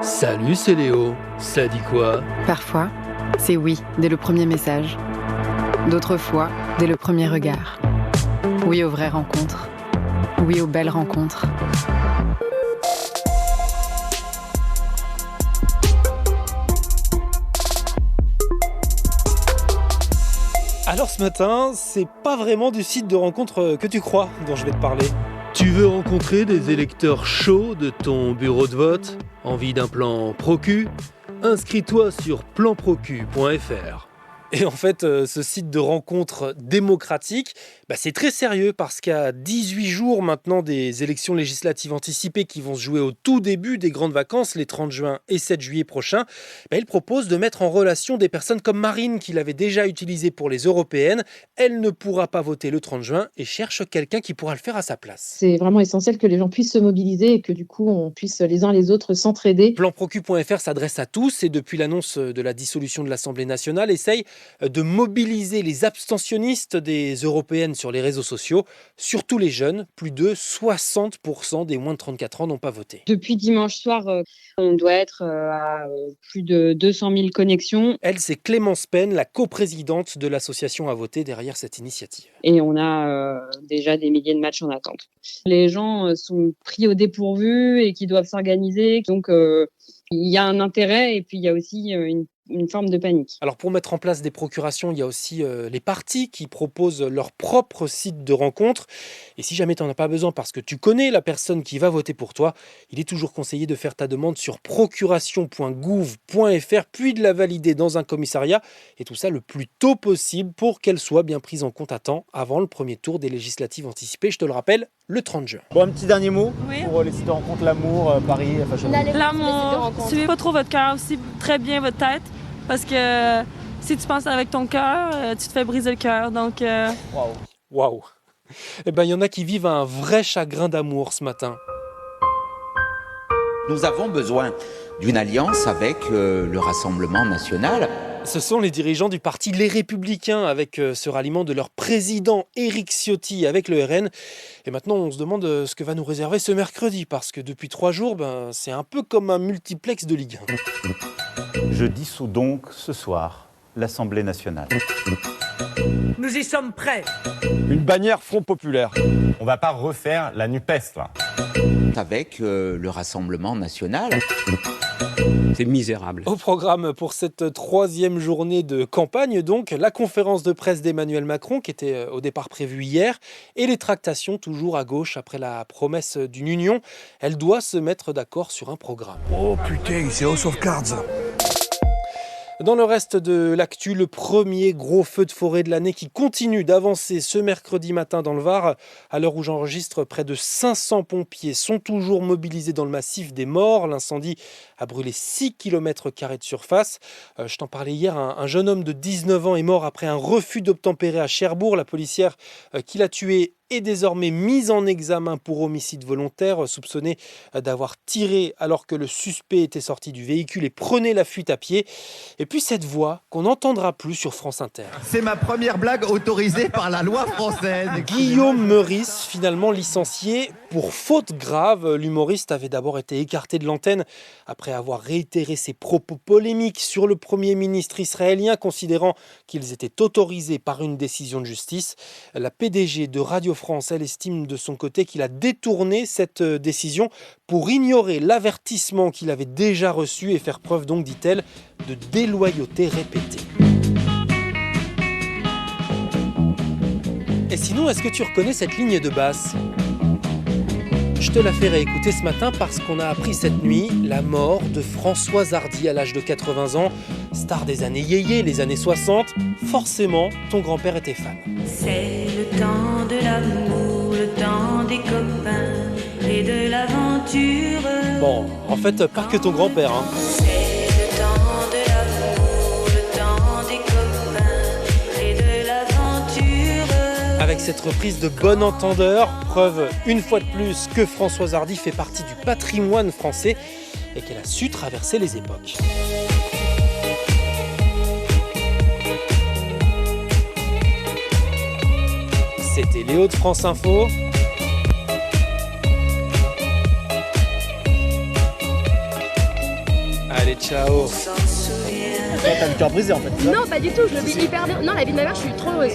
Salut, c'est Léo. Ça dit quoi? Parfois, c'est oui, dès le premier message. D'autres fois, dès le premier regard. Oui aux vraies rencontres. Oui aux belles rencontres. Alors ce matin, c'est pas vraiment du site de rencontre que tu crois dont je vais te parler. Tu veux rencontrer des électeurs chauds de ton bureau de vote? Envie d'un plan Procu? Inscris-toi sur planprocu.fr. Et en fait, ce site de rencontre démocratique, c'est très sérieux parce qu'à 18 jours maintenant des élections législatives anticipées qui vont se jouer au tout début des grandes vacances, les 30 juin et 7 juillet prochains, il propose de mettre en relation des personnes comme Marine qui l'avait déjà utilisé pour les européennes. Elle ne pourra pas voter le 30 juin et cherche quelqu'un qui pourra le faire à sa place. C'est vraiment essentiel que les gens puissent se mobiliser et que du coup on puisse les uns les autres s'entraider. Planprocu.fr s'adresse à tous et depuis l'annonce de la dissolution de l'Assemblée nationale, essaye de mobiliser les abstentionnistes des européennes sur les réseaux sociaux, surtout les jeunes. Plus de 60% des moins de 34 ans n'ont pas voté. Depuis dimanche soir, on doit être à plus de 200 000 connexions. Elle, c'est Clémence Penn, la coprésidente de l'association à voter derrière cette initiative. Et on a déjà des milliers de matchs en attente. Les gens sont pris au dépourvu et qui doivent s'organiser. Donc, il y a un intérêt et puis il y a aussi une forme de panique. Alors pour mettre en place des procurations, il y a aussi les partis qui proposent leur propre site de rencontre. Et si jamais tu n'en as pas besoin parce que tu connais la personne qui va voter pour toi, il est toujours conseillé de faire ta demande sur procuration.gouv.fr puis de la valider dans un commissariat. Et tout ça le plus tôt possible pour qu'elle soit bien prise en compte à temps avant le premier tour des législatives anticipées. Je te le rappelle, le 30 juin. Bon, un petit dernier mot Oui. pour les sites de rencontre, l'amour, Paris, Fashion Week. L'amour, suivez pas trop votre cœur, aussi très bien votre tête, parce que si tu penses avec ton cœur, tu te fais briser le cœur. Donc, Waouh. Il y en a qui vivent un vrai chagrin d'amour ce matin. Nous avons besoin d'une alliance avec le Rassemblement national. Ce sont les dirigeants du parti Les Républicains avec ce ralliement de leur président Éric Ciotti avec le RN. Et maintenant, on se demande ce que va nous réserver ce mercredi parce que depuis 3 jours, c'est un peu comme un multiplex de Ligue 1. Je dissous donc ce soir l'Assemblée nationale. Nous y sommes prêts. Une bannière Front Populaire. On va pas refaire la NUPES, là. Avec le Rassemblement national. C'est misérable. Au programme pour cette 3e journée de campagne, donc, la conférence de presse d'Emmanuel Macron, qui était au départ prévue hier, et les tractations toujours à gauche après la promesse d'une union. Elle doit se mettre d'accord sur un programme. Oh putain, c'est House of Cards. Dans le reste de l'actu, le premier gros feu de forêt de l'année qui continue d'avancer ce mercredi matin dans le Var. À l'heure où j'enregistre, près de 500 pompiers sont toujours mobilisés dans le massif des Morts. L'incendie a brûlé 6 km² de surface. Je t'en parlais hier, un jeune homme de 19 ans est mort après un refus d'obtempérer à Cherbourg. La policière qui l'a tué est désormais mise en examen pour homicide volontaire, soupçonné d'avoir tiré alors que le suspect était sorti du véhicule et prenait la fuite à pied. Et puis cette voix qu'on n'entendra plus sur France Inter. C'est ma première blague autorisée par la loi française. Guillaume Meurice, finalement licencié pour faute grave. L'humoriste avait d'abord été écarté de l'antenne après avoir réitéré ses propos polémiques sur le Premier ministre israélien, considérant qu'ils étaient autorisés par une décision de justice. La PDG de Radio France, elle estime de son côté qu'il a détourné cette décision pour ignorer l'avertissement qu'il avait déjà reçu et faire preuve donc, dit-elle, de déloyauté répétée. Et sinon, est-ce que tu reconnais cette ligne de basse ? Je te la fais réécouter ce matin parce qu'on a appris cette nuit la mort de Françoise Hardy à l'âge de 80 ans. Star des années yéyé, les années 60, forcément, ton grand-père était fan. C'est le temps de l'amour, le temps des copains et de l'aventure. Bon, en fait, pas que ton grand-père, hein. C'est le temps de l'amour, le temps des copains et de l'aventure. Avec cette reprise de Bon Entendeur, preuve une fois de plus que Françoise Hardy fait partie du patrimoine français et qu'elle a su traverser les époques. C'était Léo de France Info. Allez, ciao. T'as le cœur brisé en fait. Non, pas du tout, je le vis hyper bien. Non, la vie de ma mère, je suis trop heureuse.